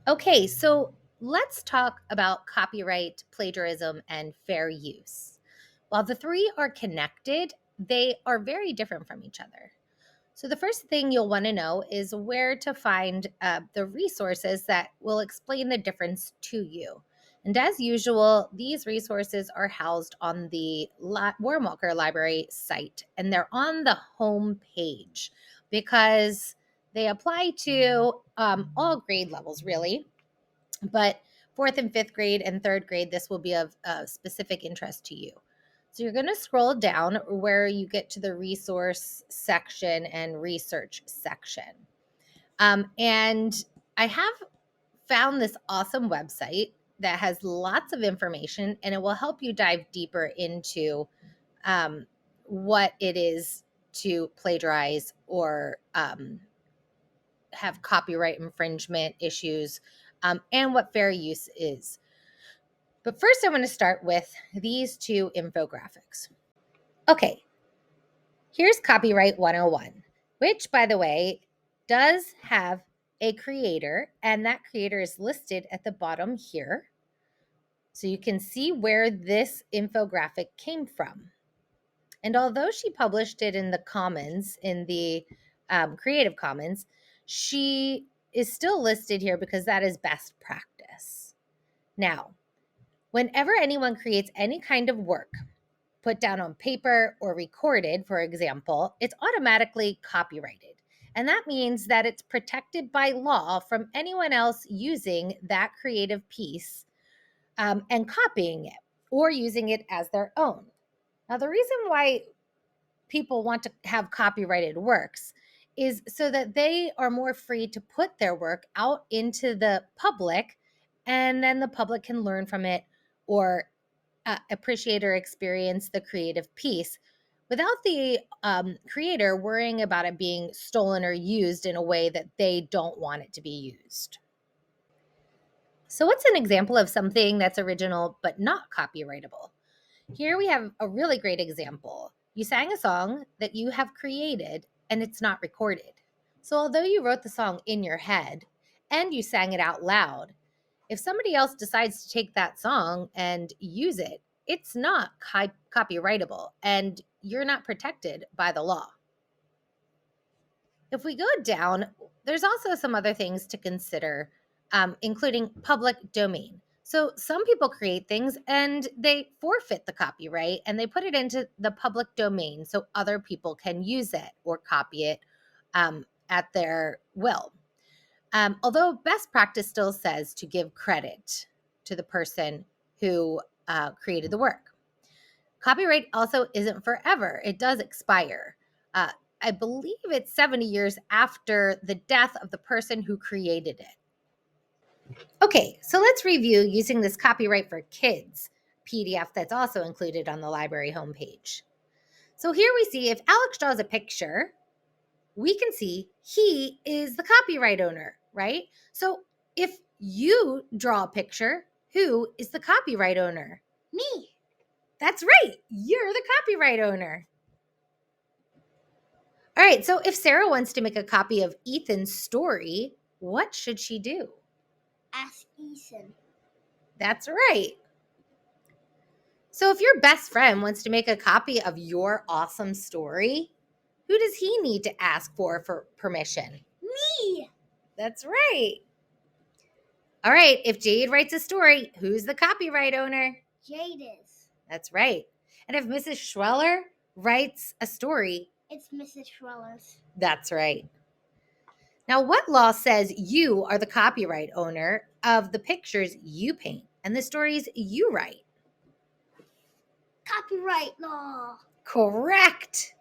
Okay, so let's talk about copyright, plagiarism, and fair use. While the three are connected, they are very different from each other. So, the first thing you'll want to know is where to find the resources that will explain the difference to you. And as usual, these resources are housed on the Warren Walker Library site, and they're on the home page because they apply to all grade levels, really. But fourth and fifth grade and third grade, this will be of specific interest to you. So you're going to scroll down where you get to the resource section and research section. And I have found this awesome website that has lots of information, and it will help you dive deeper into what it is to plagiarize or have copyright infringement issues, and what fair use is. But first, I want to start with these two infographics. Okay, here's Copyright 101, which, by the way, does have a creator, and that creator is listed at the bottom here. So you can see where this infographic came from. And although she published it in the Commons, in the Creative Commons, she is still listed here because that is best practice. Now, whenever anyone creates any kind of work, put down on paper or recorded, for example, it's automatically copyrighted. And that means that it's protected by law from anyone else using that creative piece and copying it or using it as their own. Now, the reason why people want to have copyrighted works is so that they are more free to put their work out into the public, and then the public can learn from it or appreciate or experience the creative piece without the creator worrying about it being stolen or used in a way that they don't want it to be used. So, what's an example of something that's original but not copyrightable? Here we have a really great example. You sang a song that you have created and it's not recorded. So, although you wrote the song in your head and you sang it out loud, if somebody else decides to take that song and use it, it's not copyrightable and you're not protected by the law. If we go down, there's also some other things to consider, including public domain. So some people create things and they forfeit the copyright and they put it into the public domain so other people can use it or copy it at their will. Although best practice still says to give credit to the person who created the work. Copyright also isn't forever, it does expire. I believe it's 70 years after the death of the person who created it. Okay, so let's review using this Copyright for Kids PDF that's also included on the library homepage. So here we see if Alex draws a picture, we can see he is the copyright owner, right? So if you draw a picture, who is the copyright owner? Me. That's right, you're the copyright owner. All right, so if Sarah wants to make a copy of Ethan's story, what should she do? Ask Ethan. That's right. So if your best friend wants to make a copy of your awesome story, who does he need to ask for permission? Me. That's right. All right, if Jade writes a story, who's the copyright owner? Jade is. That's right. And if Mrs. Schweller writes a story, it's Mrs. Schweller's. That's right. Now, what law says you are the copyright owner of the pictures you paint and the stories you write? Copyright law. Correct.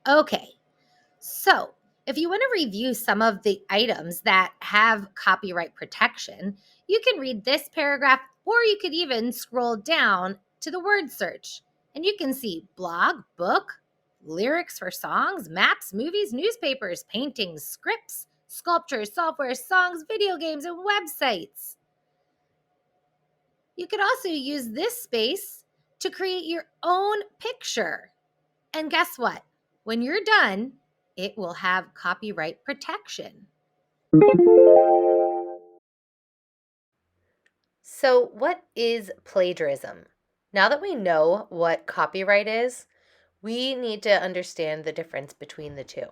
Okay, so if you want to review some of the items that have copyright protection, you can read this paragraph, or you could even scroll down to the word search, and you can see blog, book, lyrics for songs, maps, movies, newspapers, paintings, scripts, sculptures, software, songs, video games, and websites. You could also use this space to create your own picture. And guess what? When you're done, it will have copyright protection. So, what is plagiarism? Now that we know what copyright is, we need to understand the difference between the two.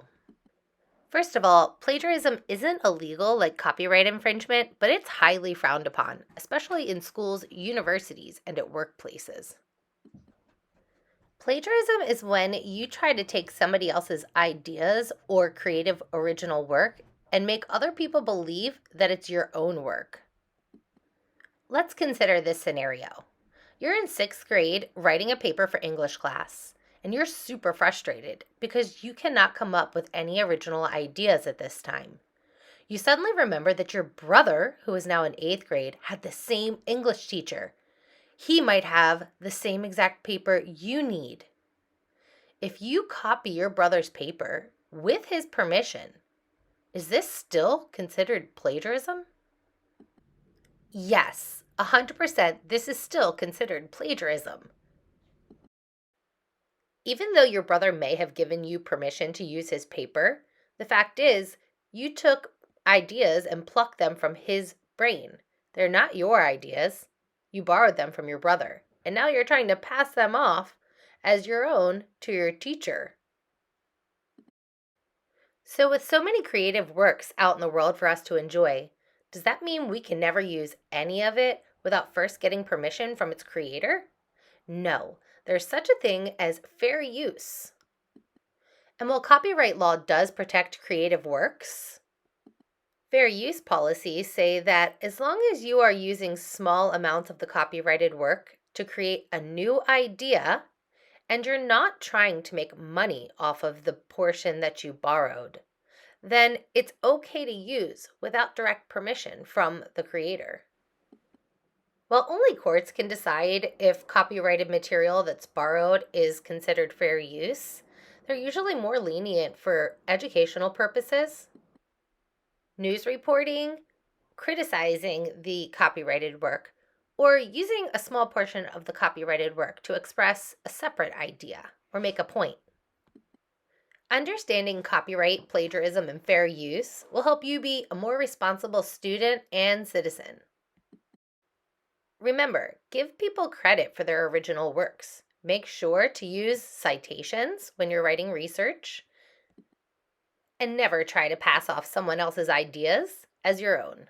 First of all, plagiarism isn't illegal like copyright infringement, but it's highly frowned upon, especially in schools, universities, and at workplaces. Plagiarism is when you try to take somebody else's ideas or creative original work and make other people believe that it's your own work. Let's consider this scenario. You're in 6th grade writing a paper for English class, and you're super frustrated because you cannot come up with any original ideas at this time. You suddenly remember that your brother, who is now in 8th grade, had the same English teacher. He might have the same exact paper you need. If you copy your brother's paper with his permission, is this still considered plagiarism? Yes, 100%, this is still considered plagiarism. Even though your brother may have given you permission to use his paper, the fact is you took ideas and plucked them from his brain. They're not your ideas. You borrowed them from your brother, and now you're trying to pass them off as your own to your teacher. So, with so many creative works out in the world for us to enjoy, does that mean we can never use any of it without first getting permission from its creator? No, there's such a thing as fair use. And while copyright law does protect creative works, fair use policies say that as long as you are using small amounts of the copyrighted work to create a new idea, and you're not trying to make money off of the portion that you borrowed, then it's okay to use without direct permission from the creator. While only courts can decide if copyrighted material that's borrowed is considered fair use, they're usually more lenient for educational purposes, news reporting, criticizing the copyrighted work, or using a small portion of the copyrighted work to express a separate idea or make a point. Understanding copyright, plagiarism, and fair use will help you be a more responsible student and citizen. Remember, give people credit for their original works. Make sure to use citations when you're writing research, and never try to pass off someone else's ideas as your own.